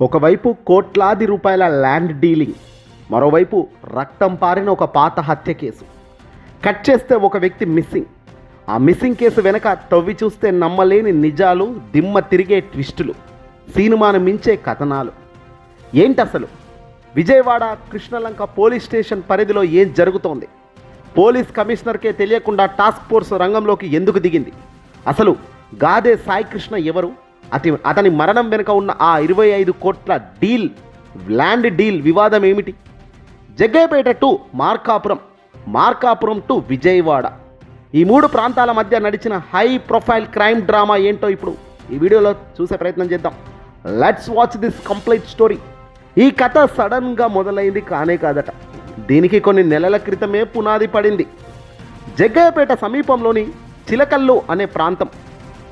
ఒకవైపు కోట్లాది రూపాయల ల్యాండ్ డీలింగ్, మరోవైపు రక్తం పారిన ఒక పాత హత్య కేసు. కట్ చేస్తే ఒక వ్యక్తి మిస్సింగ్. ఆ మిస్సింగ్ కేసు వెనక తవ్వి చూస్తే నమ్మలేని నిజాలు, దిమ్మ తిరిగే ట్విస్టులు, సినిమాను మించే కథనాలు. ఏంటసలు విజయవాడ కృష్ణలంక పోలీస్ స్టేషన్ పరిధిలో ఏం జరుగుతోంది? పోలీస్ కమిషనర్కే తెలియకుండా టాస్క్ ఫోర్స్ రంగంలోకి ఎందుకు దిగింది? అసలు గాదే సాయి కృష్ణ ఎవరు? అతని మరణం వెనుక ఉన్న ఆ 25 కోట్ల డీల్, ల్యాండ్ డీల్ వివాదం ఏమిటి? జగ్గయ్యపేట టు మార్కాపురం, మార్కాపురం టు విజయవాడ, ఈ 3 ప్రాంతాల మధ్య నడిచిన హై ప్రొఫైల్ క్రైమ్ డ్రామా ఏంటో ఇప్పుడు ఈ వీడియోలో చూసే ప్రయత్నం చేద్దాం. Let's watch this complete story. ఈ కథ సడన్గా మొదలైంది కానే కాదట. దీనికి కొన్ని నెలల క్రితమే పునాది పడింది. జగ్గయ్యపేట సమీపంలోని చిలకల్లు అనే ప్రాంతం,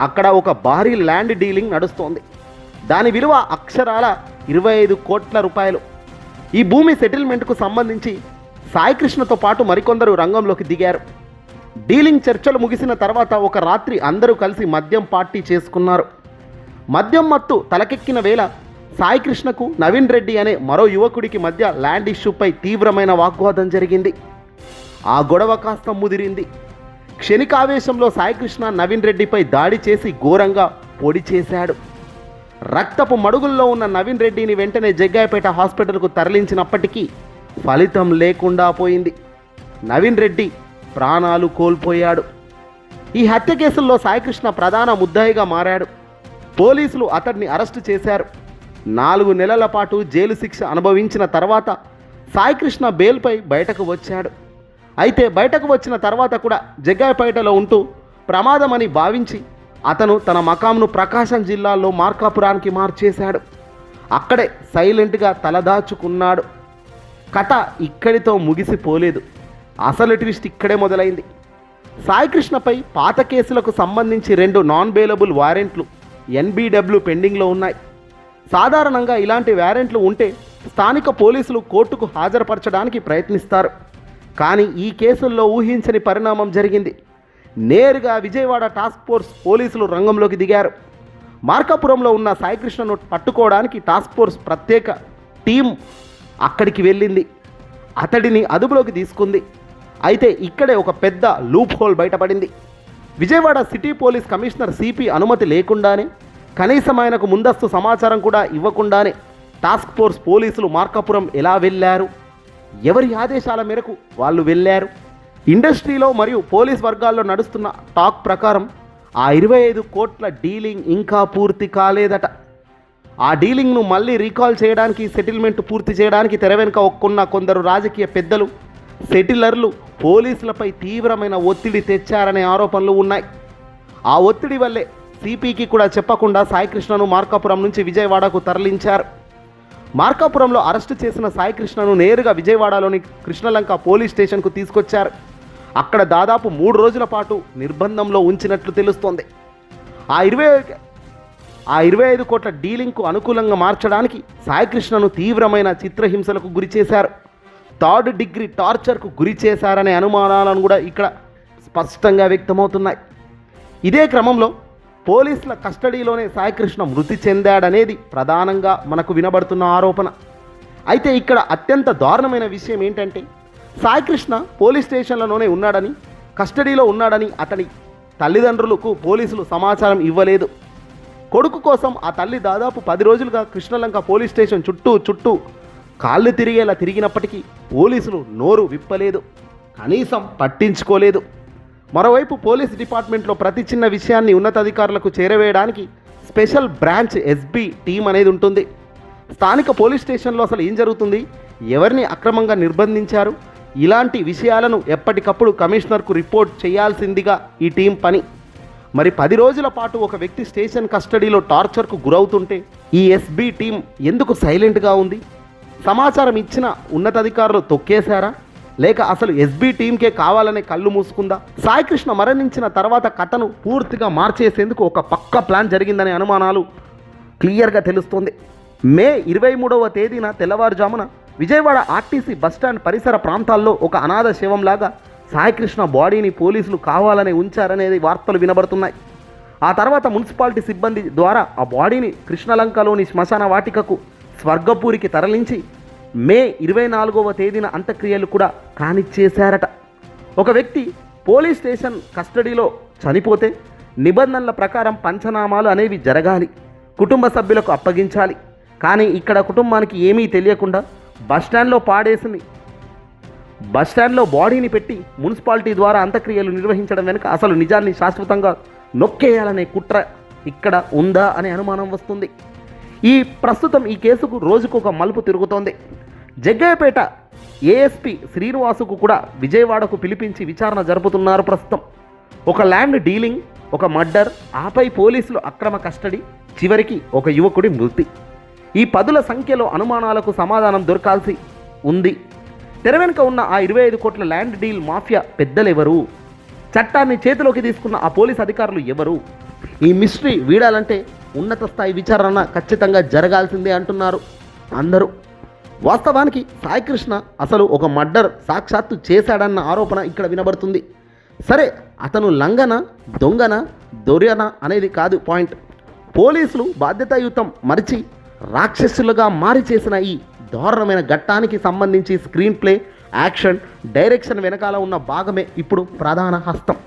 అక్కడ ఒక భారీ ల్యాండ్ డీలింగ్ నడుస్తోంది. దాని విలువ అక్షరాల 25 కోట్ల రూపాయలు. ఈ భూమి సెటిల్మెంట్కు సంబంధించి సాయికృష్ణతో పాటు మరికొందరు రంగంలోకి దిగారు. డీలింగ్ చర్చలు ముగిసిన తర్వాత ఒక రాత్రి అందరూ కలిసి మద్యం పార్టీ చేసుకున్నారు. మద్యం మత్తు తలకెక్కిన వేళ సాయికృష్ణకు నవీన్ రెడ్డి అనే మరో యువకుడికి మధ్య ల్యాండ్ ఇష్యూపై తీవ్రమైన వాగ్వాదం జరిగింది. ఆ గొడవ కాస్త ముదిరింది. క్షణికావేశంలో సాయికృష్ణ నవీన్ రెడ్డిపై దాడి చేసి ఘోరంగా పొడి చేశాడు. రక్తపు మడుగుల్లో ఉన్న నవీన్ రెడ్డిని వెంటనే జగ్గయ్యపేట హాస్పిటల్కు తరలించినప్పటికీ ఫలితం లేకుండా పోయింది. నవీన్ రెడ్డి ప్రాణాలు కోల్పోయాడు. ఈ హత్య కేసుల్లో సాయికృష్ణ ప్రధాన ముద్దాయిగా మారాడు. పోలీసులు అతడిని అరెస్టు చేశారు. 4 నెలల పాటు జైలు శిక్ష అనుభవించిన తర్వాత సాయికృష్ణ బెయిల్పై బయటకు వచ్చాడు. అయితే బయటకు వచ్చిన తర్వాత కూడా జగ్గయ్యపేటలో ఉంటూ ప్రమాదమని భావించి అతను తన మకాంను ప్రకాశం జిల్లాలో మార్కాపురానికి మార్చేశాడు. అక్కడే సైలెంట్గా తలదాచుకున్నాడు. కథ ఇక్కడితో ముగిసిపోలేదు. అసలు ట్విస్ట్ ఇక్కడే మొదలైంది. సాయికృష్ణపై పాత కేసులకు సంబంధించి 2 నాన్ బెయిలబుల్ వారెంట్లు NBW పెండింగ్లో ఉన్నాయి. సాధారణంగా ఇలాంటి వారెంట్లు ఉంటే స్థానిక పోలీసులు కోర్టుకు హాజరుపరచడానికి ప్రయత్నిస్తారు. కానీ ఈ కేసుల్లో ఊహించని పరిణామం జరిగింది. నేరుగా విజయవాడ టాస్క్ ఫోర్స్ పోలీసులు రంగంలోకి దిగారు. మార్కాపురంలో ఉన్న సాయికృష్ణను పట్టుకోవడానికి టాస్క్ ఫోర్స్ ప్రత్యేక టీం అక్కడికి వెళ్ళింది. అతడిని అదుపులోకి తీసుకుంది. అయితే ఇక్కడే ఒక పెద్ద లూప్ హోల్ బయటపడింది. Vijayawada city police commissioner CP అనుమతి లేకుండానే, కనీసం ఆయనకు ముందస్తు సమాచారం కూడా ఇవ్వకుండానే టాస్క్ ఫోర్స్ పోలీసులు మార్కాపురం ఎలా వెళ్ళారు? ఎవరి ఆదేశాల మేరకు వాళ్ళు వెళ్ళారు? ఇండస్ట్రీలో మరియు పోలీస్ వర్గాల్లో నడుస్తున్న టాక్ ప్రకారం ఆ 25 కోట్ల డీలింగ్ ఇంకా పూర్తి కాలేదట. ఆ డీలింగ్ను మళ్ళీ రీకాల్ చేయడానికి, సెటిల్మెంట్ పూర్తి చేయడానికి తెర వెనుక ఒక్కున్న కొందరు రాజకీయ పెద్దలు, సెటిలర్లు పోలీసులపై తీవ్రమైన ఒత్తిడి తెచ్చారనే ఆరోపణలు ఉన్నాయి. ఆ ఒత్తిడి వల్లే సిపికి కూడా చెప్పకుండా సాయికృష్ణను మార్కాపురం నుంచి విజయవాడకు తరలించారు. మార్కాపురంలో అరెస్టు చేసిన సాయికృష్ణను నేరుగా విజయవాడలోని కృష్ణలంక పోలీస్ స్టేషన్కు తీసుకొచ్చారు. అక్కడ దాదాపు 3 రోజుల పాటు నిర్బంధంలో ఉంచినట్లు తెలుస్తోంది. ఆ 25 కోట్ల డీలింగ్కు అనుకూలంగా మార్చడానికి సాయికృష్ణను తీవ్రమైన చిత్రహింసలకు గురి చేశారు. 3rd డిగ్రీ టార్చర్కు గురి చేశారనే అనుమానాలను కూడా ఇక్కడ స్పష్టంగా వ్యక్తమవుతున్నాయి. ఇదే క్రమంలో పోలీసుల కస్టడీలోనే సాయికృష్ణ మృతి చెందాడనేది ప్రధానంగా మనకు వినబడుతున్న ఆరోపణ. అయితే ఇక్కడ అత్యంత దారుణమైన విషయం ఏంటంటే, సాయికృష్ణ పోలీస్ స్టేషన్లలోనే ఉన్నాడని, కస్టడీలో ఉన్నాడని అతని తల్లిదండ్రులకు పోలీసులు సమాచారం ఇవ్వలేదు. కొడుకు కోసం ఆ తల్లి దాదాపు 10 రోజులుగా కృష్ణలంక పోలీస్ స్టేషన్ చుట్టూ కాళ్ళు తిరిగేలా తిరిగినప్పటికీ పోలీసులు నోరు విప్పలేదు, కనీసం పట్టించుకోలేదు. మరోవైపు పోలీస్ డిపార్ట్మెంట్లో ప్రతి చిన్న విషయాన్ని ఉన్నతాధికారులకు చేరవేయడానికి స్పెషల్ బ్రాంచ్ SB టీం అనేది ఉంటుంది. స్థానిక పోలీస్ స్టేషన్లో అసలు ఏం జరుగుతుంది, ఎవరిని అక్రమంగా నిర్బంధించారు, ఇలాంటి విషయాలను ఎప్పటికప్పుడు కమిషనర్కు రిపోర్ట్ చేయాల్సిందిగా ఈ టీం పని. మరి 10 రోజుల పాటు ఒక వ్యక్తి స్టేషన్ కస్టడీలో టార్చర్కు గురవుతుంటే ఈ SB టీం ఎందుకు సైలెంట్గా ఉంది? సమాచారం ఇచ్చిన ఉన్నతాధికారులు తొక్కేశారా, లేక అసలు SB టీంకే కావాలనే కళ్ళు మూసుకుందా? సాయికృష్ణ మరణించిన తర్వాత కథను పూర్తిగా మార్చేసేందుకు ఒక పక్కా ప్లాన్ జరిగిందనే అనుమానాలు క్లియర్గా తెలుస్తోంది. మే 23వ తేదీన తెల్లవారుజామున విజయవాడ RTC బస్టాండ్ పరిసర ప్రాంతాల్లో ఒక అనాథ శవంలాగా సాయికృష్ణ బాడీని పోలీసులు కావాలనే ఉంచారనేది వార్తలు వినబడుతున్నాయి. ఆ తర్వాత మున్సిపాలిటీ సిబ్బంది ద్వారా ఆ బాడీని కృష్ణలంకలోని శ్మశాన వాటికకు స్వర్గపూరికి తరలించి మే 24వ తేదీన అంత్యక్రియలు కూడా కానిచ్చేశారట. ఒక వ్యక్తి పోలీస్ స్టేషన్ కస్టడీలో చనిపోతే నిబంధనల ప్రకారం పంచనామాలు అనేవి జరగాలి, కుటుంబ సభ్యులకు అప్పగించాలి. కానీ ఇక్కడ కుటుంబానికి ఏమీ తెలియకుండా బస్టాండ్లో బాడీని పెట్టి మున్సిపాలిటీ ద్వారా అంత్యక్రియలు నిర్వహించడం వెనుక అసలు నిజాన్ని శాశ్వతంగా నొక్కేయాలనే కుట్ర ఇక్కడ ఉందా అనే అనుమానం వస్తుంది. ప్రస్తుతం ఈ కేసుకు రోజుకొక మలుపు తిరుగుతోంది. జగ్గయ్యపేట ఏఎస్పీ శ్రీనివాసుకు కూడా విజయవాడకు పిలిపించి విచారణ జరుపుతున్నారు ప్రస్తుతం. ఒక ల్యాండ్ డీలింగ్, ఒక మర్డర్, ఆపై పోలీసులు అక్రమ కస్టడీ, చివరికి ఒక యువకుడి మృతి. ఈ పదుల సంఖ్యలో అనుమానాలకు సమాధానం దొరకాల్సి ఉంది. తెర వెనుక ఉన్న ఆ 25 కోట్ల ల్యాండ్ డీల్ మాఫియా పెద్దలెవరు? చట్టాన్ని చేతిలోకి తీసుకున్న ఆ పోలీస్ అధికారులు ఎవరు? ఈ మిస్టరీ వీడాలంటే ఉన్నత స్థాయి విచారణ ఖచ్చితంగా జరగాల్సిందే అంటున్నారు అందరూ. వాస్తవానికి సాయికృష్ణ అసలు ఒక మర్డర్ సాక్షాత్తు చేశాడన్న ఆరోపణ ఇక్కడ వినబడుతుంది. సరే, అతను లంగన, దొంగన, దొర్యన అనేది కాదు పాయింట్. పోలీసులు బాధ్యతాయుతం మరిచి రాక్షసులుగా మారి చేసిన ఈ దారుణమైన ఘట్టానికి సంబంధించి స్క్రీన్ ప్లే, యాక్షన్, డైరెక్షన్ వెనకాల ఉన్న భాగమే ఇప్పుడు ప్రధాన హస్తం.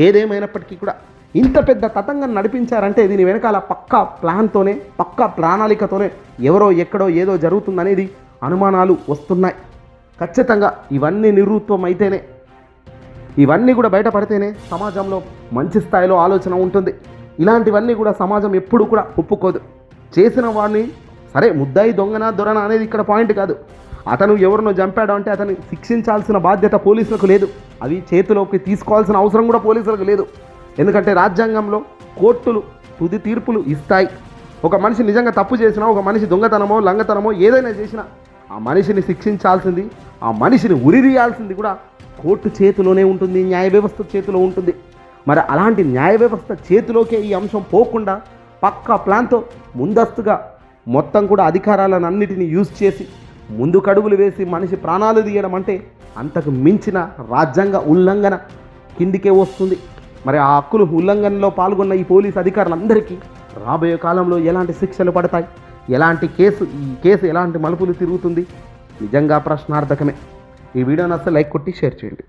ఏదేమైనప్పటికీ కూడా ఇంత పెద్ద తతంగం నడిపించారంటే దీని వెనకాల పక్కా ప్లాన్తోనే, పక్కా ప్రణాళికతోనే ఎవరో ఎక్కడో ఏదో జరుగుతుందనేది అనుమానాలు వస్తున్నాయి. ఖచ్చితంగా ఇవన్నీ నివృత్తం అయితేనే, ఇవన్నీ కూడా బయటపడితేనే సమాజంలో మంచి స్థాయిలో ఆలోచన ఉంటుంది. ఇలాంటివన్నీ కూడా సమాజం ఎప్పుడు కూడా ఒప్పుకోదు. చేసిన వాడిని సరే ముద్దాయి, దొంగన, దొరన అనేది ఇక్కడ పాయింట్ కాదు. అతను ఎవరినో చంపాడు అంటే అతన్ని శిక్షించాల్సిన బాధ్యత పోలీసులకు లేదు. అవి చేతిలోకి తీసుకోవాల్సిన అవసరం కూడా పోలీసులకు లేదు. ఎందుకంటే రాజ్యాంగంలో కోర్టులు తుది తీర్పులు ఇస్తాయి. ఒక మనిషి నిజంగా తప్పు చేసినా, ఒక మనిషి దొంగతనమో లంగతనమో ఏదైనా చేసినా ఆ మనిషిని శిక్షించాల్సింది, ఆ మనిషిని ఉరిదీయాల్సింది కూడా కోర్టు చేతిలోనే ఉంటుంది, న్యాయ వ్యవస్థ చేతిలో ఉంటుంది. మరి అలాంటి న్యాయ వ్యవస్థ చేతిలోకే ఈ అంశం పోకుండా పక్కా ప్లాన్తో ముందస్తుగా మొత్తం కూడా అధికారాలను అన్నిటినీ యూజ్ చేసి ముందుకడుగులు వేసి మనిషి ప్రాణాలు తీయడం అంటే అంతకు మించిన రాజ్యాంగ ఉల్లంఘన కిందికే వస్తుంది. మరి ఆ హక్కులు ఉల్లంఘనలో పాల్గొన్న ఈ పోలీసు అధికారులందరికీ రాబోయే కాలంలో ఎలాంటి శిక్షలు పడతాయి, ఈ కేసు ఎలాంటి మలుపులు తిరుగుతుంది, నిజంగా ప్రశ్నార్థకమే. ఈ వీడియోని అసలు లైక్ కొట్టి షేర్ చేయండి.